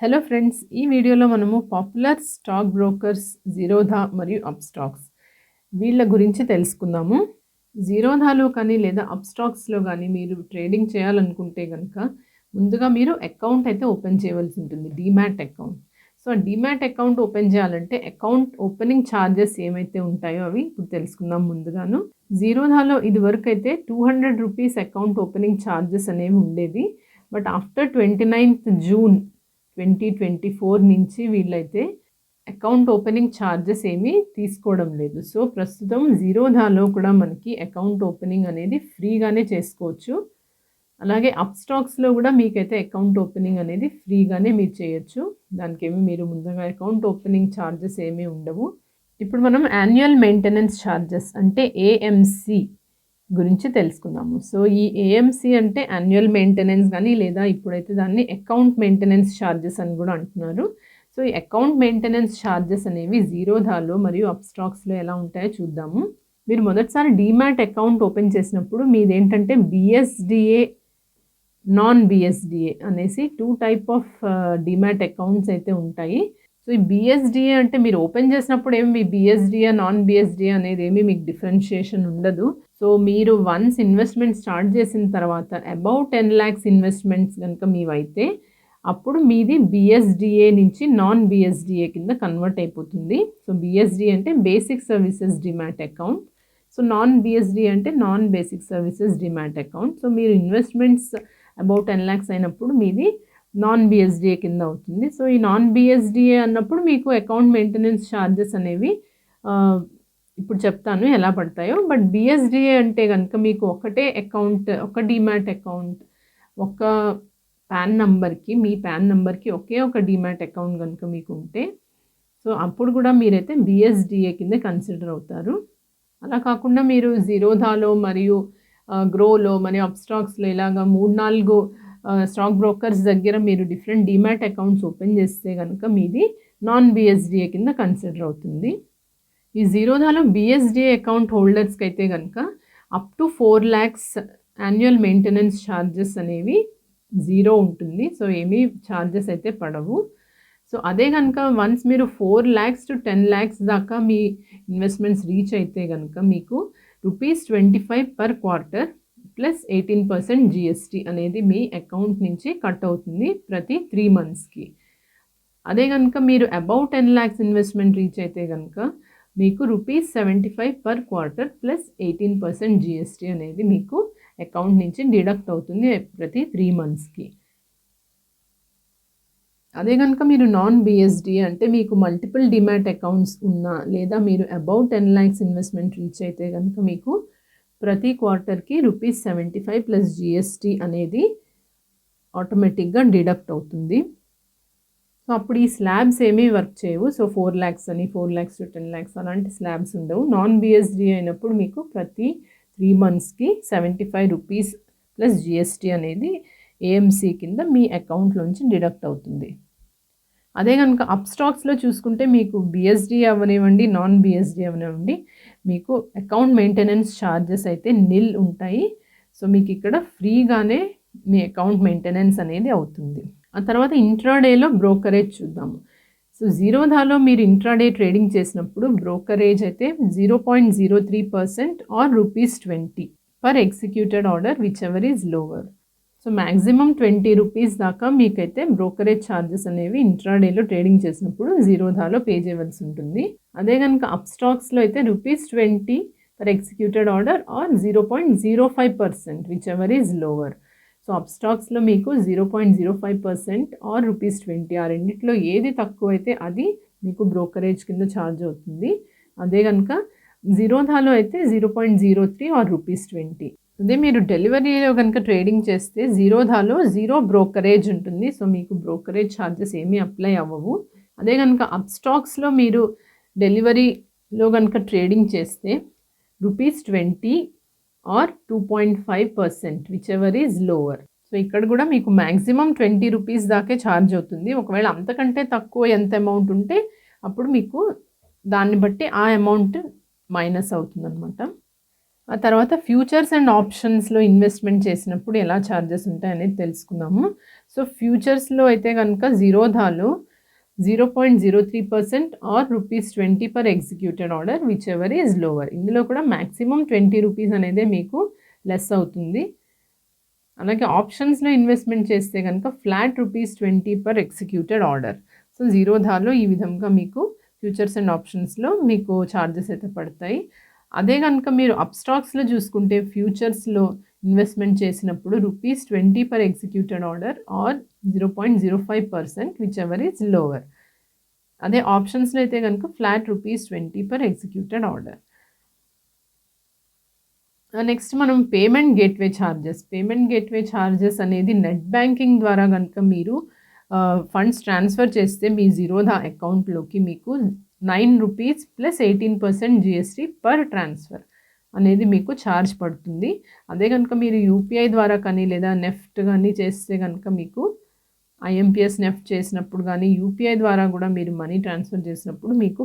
Hello friends, ఈ వీడియోలో మనము పాపులర్ స్టాక్ బ్రోకర్స్ జీరోధా మరియు అప్స్టాక్స్ వీళ్ళ గురించి తెలుసుకుందాము. జీరోధాలో కానీ లేదా అప్స్టాక్స్లో కానీ మీరు ట్రేడింగ్ చేయాలనుకుంటే కనుక ముందుగా మీరు అకౌంట్ అయితే ఓపెన్ చేయవలసి ఉంటుంది, demat account. So demat account open చేయాలంటే అకౌంట్ ఓపెనింగ్ ఛార్జెస్ ఏమైతే ఉంటాయో అవి ఇప్పుడు తెలుసుకుందాం. ముందుగాను జీరోధాలో ఇది వరకు అయితే 200 రూపీస్ అకౌంట్ ఓపెనింగ్ ఛార్జెస్ అనేవి ఉండేది. బట్ ఆఫ్టర్ 29th జూన్ 2024 నుంచి వీళ్ళైతే అకౌంట్ ఓపెనింగ్ ఛార్జెస్ ఏమీ తీసుకోవడం లేదు. సో ప్రస్తుతం జీరోధాలో కూడా మనకి అకౌంట్ ఓపెనింగ్ అనేది ఫ్రీగానే చేసుకోవచ్చు. అలాగే అప్స్టాక్స్లో కూడా మీకైతే అకౌంట్ ఓపెనింగ్ అనేది ఫ్రీగానే మీరు చేయొచ్చు. దానికేమీ మీరు ముందుగా అకౌంట్ ఓపెనింగ్ ఛార్జెస్ ఏమీ ఉండవు. ఇప్పుడు మనం యాన్యువల్ మెయింటెనెన్స్ ఛార్జెస్ అంటే ఏఎంసి గురించి తెలుసుకుందాము. సో ఈ ఏఎంసి అంటే యాన్యువల్ మెయింటెనెన్స్ కానీ లేదా ఇప్పుడైతే దాన్ని అకౌంట్ మెయింటెనెన్స్ ఛార్జెస్ అని కూడా అంటున్నారు. సో ఈ అకౌంట్ మెయింటెనెన్స్ ఛార్జెస్ అనేవి జీరోధాలో మరియు అప్స్టాక్స్లో ఎలా ఉంటాయో చూద్దాము. మీరు మొదటిసారి డీమ్యాట్ అకౌంట్ ఓపెన్ చేసినప్పుడు మీదేంటంటే బిఎస్డిఏ, నాన్ బిఎస్డిఏ అనేసి 2 టైప్ ఆఫ్ డీమ్యాట్ అకౌంట్స్ అయితే ఉంటాయి. సో ఈ బిఎస్డిఏ అంటే మీరు ఓపెన్ చేసినప్పుడు ఏమి బిఎస్డిఏ నాన్ బిఎస్డిఏ అనేది ఏమి మీకు డిఫరెన్షియేషన్ ఉండదు. సో మీరు వన్స్ ఇన్వెస్ట్మెంట్ స్టార్ట్ చేసిన తర్వాత అబౌట్ 10 lakhs ఇన్వెస్ట్మెంట్స్ కనుక మీవైతే అప్పుడు మీది బిఎస్డిఏ నుంచి నాన్ బిఎస్డిఏ కింద కన్వర్ట్ అయిపోతుంది. సో బిఎస్డిఏ అంటే basic services demat account. So non BSDA అంటే non basic services demat account. So మీరు ఇన్వెస్ట్మెంట్స్ అబౌట్ 10 lakhs అయినప్పుడు మీది నాన్ బిఎస్డిఏ కింద అవుతుంది. సో ఈ నాన్ బిఎస్డిఏ అన్నప్పుడు మీకు అకౌంట్ మెయింటెనెన్స్ ఛార్జెస్ అనేవి ఇప్పుడు చెప్తాను ఎలా పడతాయో. బట్ బిఎస్డిఏ అంటే కనుక మీకు ఒకటే అకౌంట్, ఒక డీమ్యాట్ అకౌంట్, ఒక పాన్ నెంబర్కి, మీ పాన్ నెంబర్కి ఒకే ఒక డీమ్యాట్ అకౌంట్ కనుక మీకు ఉంటే సో అప్పుడు కూడా మీరైతే బిఎస్డిఏ కింద కన్సిడర్ అవుతారు. అలా కాకుండా మీరు జీరోధాలో మరియు గ్రోలో మరియు అప్స్టాక్స్లో ఇలాగా 3-4 స్టాక్ బ్రోకర్స్ దగ్గర మీరు డిఫరెంట్ డీమ్యాట్ అకౌంట్స్ ఓపెన్ చేస్తే కనుక మీది నాన్ బిఎస్డిఏ కింద కన్సిడర్ అవుతుంది. ఈ జీరోధాలో బిఎస్డిఏ అకౌంట్ హోల్డర్స్కి అయితే కనుక up to 4 lakhs annual maintenance charges అనేవి జీరో ఉంటుంది. సో ఏమీ ఛార్జెస్ అయితే పడవు. సో అదే కనుక వన్స్ మీరు 4 lakhs to 10 lakhs దాకా మీ ఇన్వెస్ట్మెంట్స్ రీచ్ అయితే కనుక మీకు ₹25 per quarter ప్లస్ 18% జిఎస్టీ అనేది మీ అకౌంట్ నుంచి కట్ అవుతుంది ప్రతి 3 monthsకి. అదే కనుక మీరు అబౌట్ 10 lakhs ఇన్వెస్ట్మెంట్ రీచ్ అయితే కనుక మీకు ₹75 per quarter ప్లస్ 18% జిఎస్టీ అనేది మీకు అకౌంట్ నుంచి డిడక్ట్ అవుతుంది ప్రతి 3 monthsకి. అదే కనుక మీరు నాన్ బిఎస్డిఏ అంటే మీకు మల్టిపుల్ డిమాట్ అకౌంట్స్ ఉన్నా లేదా మీరు అబౌట్ 10 lakhs ఇన్వెస్ట్మెంట్ రీచ్ అయితే కనుక మీకు ప్రతి క్వార్టర్కి ₹75 ప్లస్ జిఎస్టీ అనేది ఆటోమేటిక్గా డిడక్ట్ అవుతుంది. సో అప్పుడు ఈ స్లాబ్స్ ఏమీ వర్క్ చేయవు. సో 4 lakhs అని 4 lakhs to 10 lakhs అలాంటి స్లాబ్స్ ఉండవు. నాన్ బిఎస్డిఏ అయినప్పుడు మీకు ప్రతి 3 monthsకి ₹75 ప్లస్ జిఎస్టీ అనేది ఏఎంసీ కింద మీ అకౌంట్లోంచి డిడక్ట్ అవుతుంది. అదే కనుక అప్స్టాక్స్లో చూసుకుంటే మీకు బిఎస్డిఏ అవనివ్వండి, నాన్ బిఎస్డిఏ అవనివ్వండి, మీకు అకౌంట్ మెయింటెనెన్స్ ఛార్జెస్ అయితే నిల్ ఉంటాయి. సో మీకు ఇక్కడ ఫ్రీగానే మీ అకౌంట్ మెయింటెనెన్స్ అనేది అవుతుంది. ఆ తర్వాత ఇంట్రాడేలో బ్రోకరేజ్ చూద్దాము. సో జీరోధాలో మీరు ఇంట్రాడే ట్రేడింగ్ చేసినప్పుడు బ్రోకరేజ్ అయితే 0.03% or ₹20 per executed order whichever is lower. So maximum ₹20 దాకా మీకైతే బ్రోకరేజ్ ఛార్జెస్ అనేవి ఇంట్రాడేలో ట్రేడింగ్ చేసినప్పుడు జీరోధాలో పే చేయవలసి ఉంటుంది. అదే కనుక అప్స్టాక్స్లో అయితే ₹20 per executed order or 0.05% whichever is lower. So అప్స్టాక్స్లో మీకు 0.05% ఆర్ ₹20 ఆ రెండిట్లో ఏది తక్కువ అయితే అది మీకు బ్రోకరేజ్ కింద ఛార్జ్ అవుతుంది. అదే కనుక జీరోధాలో అయితే 0.03 ఆర్ ₹20. అదే మీరు డెలివరీలో కనుక ట్రేడింగ్ చేస్తే జీరోధాలో జీరో బ్రోకరేజ్ ఉంటుంది. సో మీకు బ్రోకరేజ్ ఛార్జెస్ ఏమీ అప్లై అవ్వవు. అదే కనుక అప్స్టాక్స్లో మీరు డెలివరీలో కనుక ట్రేడింగ్ చేస్తే ₹20 or 2.5% whichever is lower. So ఇక్కడ కూడా మీకు మ్యాక్సిమం ₹20 దాకే ఛార్జ్ అవుతుంది. ఒకవేళ అంతకంటే తక్కువ ఎంత అమౌంట్ ఉంటే అప్పుడు మీకు దాన్ని బట్టి ఆ అమౌంట్ మైనస్ అవుతుంది అనమాట. ఆ తర్వాత ఫ్యూచర్స్ అండ్ ఆప్షన్స్‌లో ఇన్వెస్ట్‌మెంట్ చేసినప్పుడు ఎలా చార్జెస్ ఉంటాయనేది తెలుసుకుందాము. సో, ఫ్యూచర్స్‌లో అయితే గనుక జిరోధాలో 0.03% are rupees 20 per executed order whichever is lower. ఇందులో కూడా మాక్సిమం 20 రూపీస్ అనేదే మీకు లెస్ అవుతుంది. అలాగే ఆప్షన్స్‌లో ఇన్వెస్ట్‌మెంట్ చేస్తే గనుక flat rupees 20 per executed order. So, జిరోధాలో ఈ విధంగా మీకు ఫ్యూచర్స్ అండ్ ఆప్షన్స్‌లో మీకు చార్జెస్ అయితే పడతాయి. అదే గనుక మీరు అప్‌స్టాక్స్‌లో చూసుకుంటే ఫ్యూచర్స్‌లో ఇన్వెస్ట్‌మెంట్ చేసినప్పుడు rupees 20 per executed order or 0.05% whichever is lower. అదే ఆప్షన్స్‌లో అయితే గనుక flat rupees 20 per executed order. Next మనం payment gateway charges. Payment gateway charges అనేది నెట్ బ్యాంకింగ్ ద్వారా గనుక మీరు ఫండ్స్ ట్రాన్స్‌ఫర్ చేస్తే మీ జిరోదా అకౌంట్‌లోకి మీకు 9 rupees plus 18% GST per transfer అనేది మీకు ఛార్జ్ పడుతుంది. అదే గనుక మీరు యూపీఐ ద్వారా కానీ లేదా నెఫ్ట్ గానీ చేస్తే గనుక మీకు ఐఎంపీఎస్ నెఫ్ట్ చేసినప్పుడు గానీ, యూపీఐ ద్వారా గూడా మీరు మనీ ట్రాన్స్‌ఫర్ చేసినప్పుడు మీకు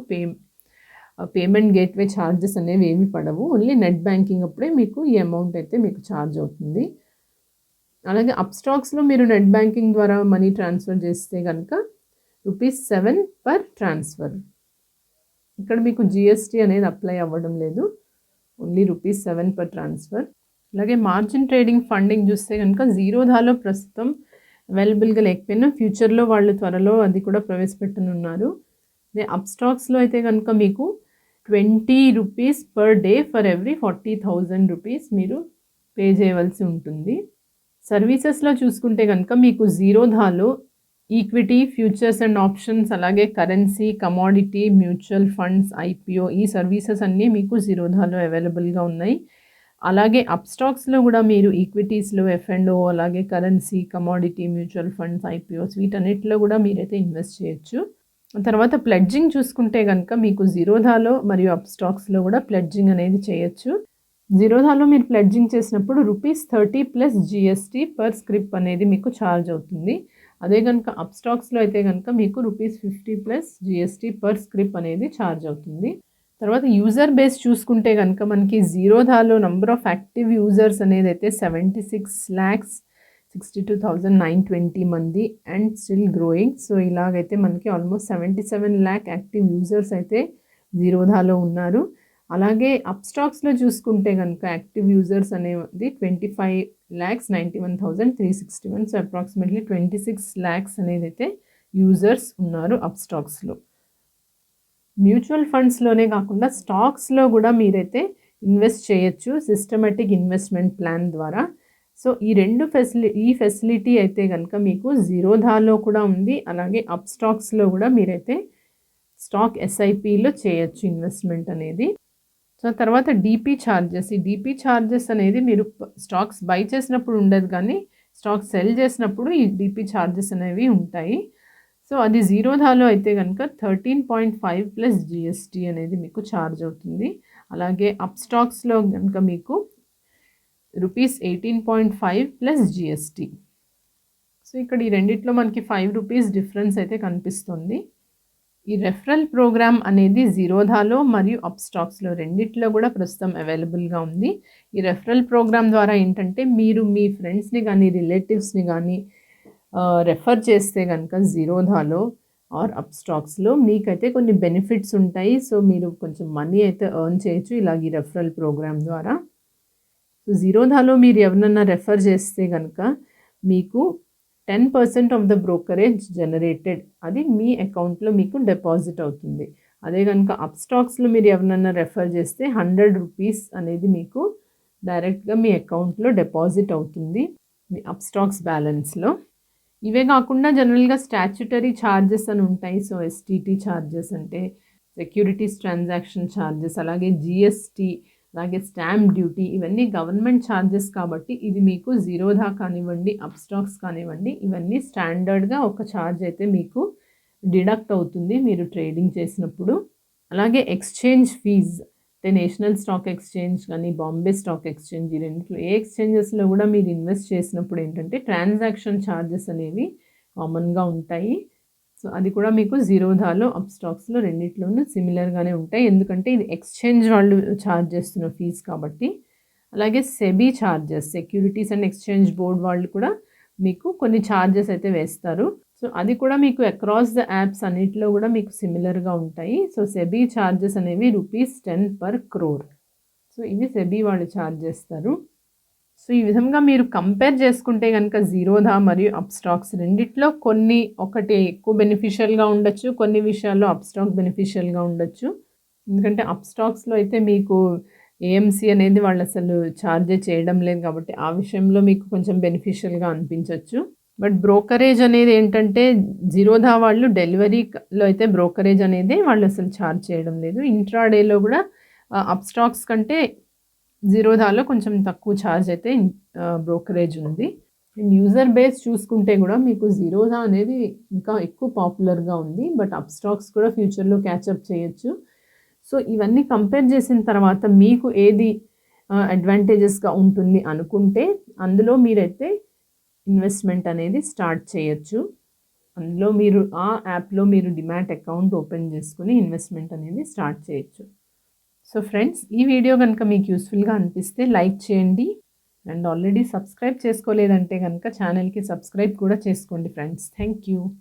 పేమెంట్ గేట్‌వే చార్జెస్ అనేవి ఏమి పడవు. ఓన్లీ నెట్ బ్యాంకింగ్ అప్పుడే మీకు ఈ అమౌంట్ అయితే మీకు ఛార్జ్ అవుతుంది. అలాగే అప్‌స్టాక్స్‌లో మీరు నెట్ బ్యాంకింగ్ ద్వారా మనీ ట్రాన్స్‌ఫర్ చేస్తే గనుక రూపీస్ 7 పర్ ట్రాన్స్‌ఫర్. ఇక్కడ మీకు జీఎస్టీ అనేది అప్లై అవ్వడం లేదు. Only rupees 7 per transfer. అలాగే మార్జిన్ ట్రేడింగ్ ఫండింగ్ చూస్తే గనుక జిరోధాలో ప్రస్తుతం అవైలబుల్‌గా లేకపోయినా ఫ్యూచర్‌లో వాళ్ళు త్వరలో అది కూడా ప్రవేశపెట్టనున్నారు. అదే అప్‌స్టాక్స్‌లో అయితే గనుక మీకు 20 rupees per day for every 40,000 rupees మీరు పే చేయవలసి ఉంటుంది. సర్వీసెస్‌లో చూసుకుంటే గనుక మీకు జిరోధాలో ఈక్విటీ, ఫ్యూచర్స్ అండ్ ఆప్షన్స్ అలాగే currency, commodity, mutual funds, IPO ఈ సర్వీసెస్ అన్నీ మీకు జిరోధాలో అవైలబుల్‌గా ఉన్నాయి. అలాగే అప్‌స్టాక్స్‌లో గూడా మీరు ఈక్విటీస్‌లో ఎఫ్&ఓ అలాగే currency, commodity, mutual funds, IPOs వీటన్నిటిలో గూడా మీరైతే ఇన్వెస్ట్ చేయొచ్చు. తర్వాత ప్లెడ్జింగ్ చూసుకుంటే గనుక మీకు జిరోధాలో మరియు అప్‌స్టాక్స్‌లో గూడా ప్లెడ్జింగ్ అనేది చేయొచ్చు. జిరోధాలో మీరు ప్లెడ్జింగ్ చేసినప్పుడు rupees 30 plus GST per scrip అనేది మీకు ఛార్జ్ అవుతుంది. అదే గనుక అప్‌స్టాక్స్‌లో అయితే గనుక మీకు rupees 50 plus GST per scrip అనేది ఛార్జ్ అవుతుంది. తర్వాత యూజర్ బేస్ చూసుకుంటే గనుక మనకి జిరోధాలో నంబర్ ఆఫ్ యాక్టివ్ యూజర్స్ అనేదైతే 76,62,920 మంది అండ్ స్టిల్ గ్రోయింగ్. సో, ఇలాగైతే మనకి ఆల్మోస్ట్ 77 లాక్ యాక్టివ్ యూజర్స్ అయితే జిరోధాలో ఉన్నారు. అలాగే అప్‌స్టాక్స్‌లో చూసుకుంటే గనుక యాక్టివ్ యూజర్స్ అనేది 25,91,361. సో, అప్రాక్సిమేట్‌లీ 26 లాక్స్ అనేదైతే యూజర్స్ ఉన్నారు అప్‌స్టాక్స్‌లో. మ్యూచువల్ ఫండ్స్‌లోనే కాకుండా స్టాక్స్‌లో గూడా మీరైతే ఇన్వెస్ట్ చేయొచ్చు సిస్టమాటిక్ ఇన్వెస్ట్‌మెంట్ ప్లాన్ ద్వారా. సో, ఈ ఫెసిలిటీ అయితే గనుక మీకు జిరోధాలో కూడా ఉంది. అలాగే అప్‌స్టాక్స్‌లో గూడా మీరైతే స్టాక్ ఎస్ఐపిలో చేయొచ్చు ఇన్వెస్ట్‌మెంట్ అనేది. సో, తర్వాత డీపీ చార్జెస్. ఈ డీపీ చార్జెస్ అనేది మీరు స్టాక్స్ బై చేసినప్పుడు ఉండదు గానీ, స్టాక్స్ సెల్ చేసినప్పుడు ఈ డీపీ చార్జెస్ అనేవి ఉంటాయి. సో, అది జిరోధాలో అయితే గనుక 13.5 ప్లస్ జీఎస్టీ అనేది మీకు ఛార్జ్ అవుతుంది. అలాగే అప్‌స్టాక్స్‌లో గనుక మీకు రూపీస్ 18.5 ప్లస్ జీఎస్టీ. సో, ఇక్కడ ఈ రెండిట్లో మనకి 5 రూపీస్ డిఫరెన్స్ అయితే కనిపిస్తుంది. ఈ రెఫరల్ ప్రోగ్రామ్ అనేది జిరోధాలో మరియు అప్‌స్టాక్స్‌లో రెండిట్లో గూడా ప్రస్తుతం అవైలబుల్‌గా ఉంది. ఈ రెఫరల్ ప్రోగ్రామ్ ద్వారా ఏంటంటే మీరు మీ ఫ్రెండ్స్‌ని గానీ, రిలేటివ్స్‌ని గానీ రెఫర్ చేస్తే గనుక జిరోధాలో ఆర్ అప్‌స్టాక్స్‌లో మీకైతే కొన్ని బెనిఫిట్స్ ఉంటాయి. సో, మీరు కొంచెం మనీ అయితే ఎర్న్ చేయొచ్చు ఇలాగ ఈ రెఫరల్ ప్రోగ్రామ్ ద్వారా. సో, జిరోధాలో మీరు ఎవరినన్నా రెఫర్ చేస్తే గనుక మీకు 10% ఆఫ్ ద బ్రోకరేజ్ జనరేటెడ్ అది మీ అకౌంట్‌లో మీకు డిపాజిట్ అవుతుంది. అదే గనుక అప్‌స్టాక్స్‌లో మీరు ఎవరినన్నా రెఫర్ చేస్తే 100 రూపీస్ అనేది మీకు డైరెక్ట్‌గా మీ అకౌంట్‌లో డిపాజిట్ అవుతుంది. మీ అప్‌స్టాక్స్ బ్యాలెన్స్‌లో. ఇవే కాకుండా జనరల్‌గా స్టాట్యుటరీ చార్జెస్ అని ఉంటాయి. సో, ఎస్టీటీ చార్జెస్ అంటే సెక్యూరిటీస్ ట్రాన్సాక్షన్ చార్జెస్ అలాగే జీఎస్టీ అలాగే స్టాంప్ డ్యూటీ ఇవన్నీ గవర్నమెంట్ చార్జెస్ కాబట్టి ఇది మీకు జిరోదా కానివ్వండి, అప్‌స్టాక్స్ కానివ్వండి ఇవన్నీ స్టాండర్డ్‌గా ఒక చార్జ్ అయితే మీకు డిడక్ట్ అవుతుంది మీరు ట్రేడింగ్ చేసినప్పుడు. అలాగే ఎక్స్‌చేంజ్ ఫీజ్ అంటే నేషనల్ స్టాక్ ఎక్స్‌చేంజ్ కానీ, బాంబే స్టాక్ ఎక్స్‌చేంజ్ ఈ రెండిట్లో ఏ ఎక్స్‌చేంజెస్‌లో కూడా మీరు ఇన్వెస్ట్ చేసినప్పుడు ఏంటంటే ట్రాన్సాక్షన్ చార్జెస్ అనేవి కామన్‌గా ఉంటాయి. సో, అది కూడా మీకు జిరోధాలో, అప్‌స్టాక్స్‌లో రెండిట్లోనూ సిమిలర్‌గానే ఉంటాయి. ఎందుకంటే ఇది ఎక్స్‌చేంజ్ వాళ్ళు చార్జ్ చేస్తున్న ఫీజ్ కాబట్టి. అలాగే SEBI charges, securities and exchange board వాళ్ళు కూడా మీకు కొన్ని ఛార్జెస్ అయితే వేస్తారు. సో, అది కూడా మీకు అక్రాస్ ద యాప్స్ అన్నిటిలో కూడా మీకు సిమిలర్‌గా ఉంటాయి. సో, సెబీ ఛార్జెస్ అనేవి రూపీస్ 10 పర్ క్రోర్. సో, ఇవి సెబీ వాళ్ళు ఛార్జ్ చేస్తారు. సో, ఈ విధంగా మీరు కంపేర్ చేసుకుంటే గనుక జీరోదా మరియు అప్‌స్టాక్స్ రెండిట్లో ఒకటి ఎక్కువ బెనిఫిషియల్‌గా ఉండొచ్చు. కొన్ని విషయాల్లో అప్‌స్టాక్ బెనిఫిషియల్‌గా ఉండొచ్చు. ఎందుకంటే అప్‌స్టాక్స్‌లో అయితే మీకు ఏఎంసీ అనేది వాళ్ళసలు ఛార్జే చేయడం లేదు కాబట్టి, ఆ విషయంలో మీకు కొంచెం బెనిఫిషియల్‌గా అనిపించొచ్చు. బట్ బ్రోకరేజ్ అనేది ఏంటంటే జీరోదా వాళ్ళు డెలివరీలో అయితే బ్రోకరేజ్ అనేది వాళ్ళసలు ఛార్జ్ చేయడం లేదు. ఇంట్రాడేలో కూడా అప్‌స్టాక్స్ కంటే జీరోదాలో కొంచెం తక్కువ ఛార్జ్ అయితే బ్రోకరేజ్ ఉంది. అండ్ యూజర్ బేస్ చూసుకుంటే కూడా మీకు జీరోదా అనేది ఇంకా ఎక్కువ పాపులర్‌గా ఉంది. బట్ అప్‌స్టాక్స్ కూడా ఫ్యూచర్‌లో క్యాచప్ చేయొచ్చు. సో, ఇవన్నీ కంపేర్ చేసిన తర్వాత మీకు ఏది అడ్వాంటేజెస్‌గా ఉంటుంది అనుకుంటే, అందులో మీరైతే ఇన్వెస్ట్‌మెంట్ అనేది స్టార్ట్ చేయొచ్చు. అందులో మీరు ఆ యాప్‌లో మీరు డీమ్యాట్ అకౌంట్ ఓపెన్ చేసుకొని ఇన్వెస్ట్‌మెంట్ అనేది స్టార్ట్ చేయొచ్చు. సో ఫ్రెండ్స్, ఈ వీడియో గనుక మీకు యూస్‌ఫుల్‌గా అనిపిస్తే లైక్ చేయండి. అండ్ ఆల్రెడీ సబ్స్క్రైబ్ చేసుకోలేదంటే గనుక ఛానల్‌కి సబ్స్క్రైబ్ కూడా చేసుకోండి ఫ్రెండ్స్. Thank you.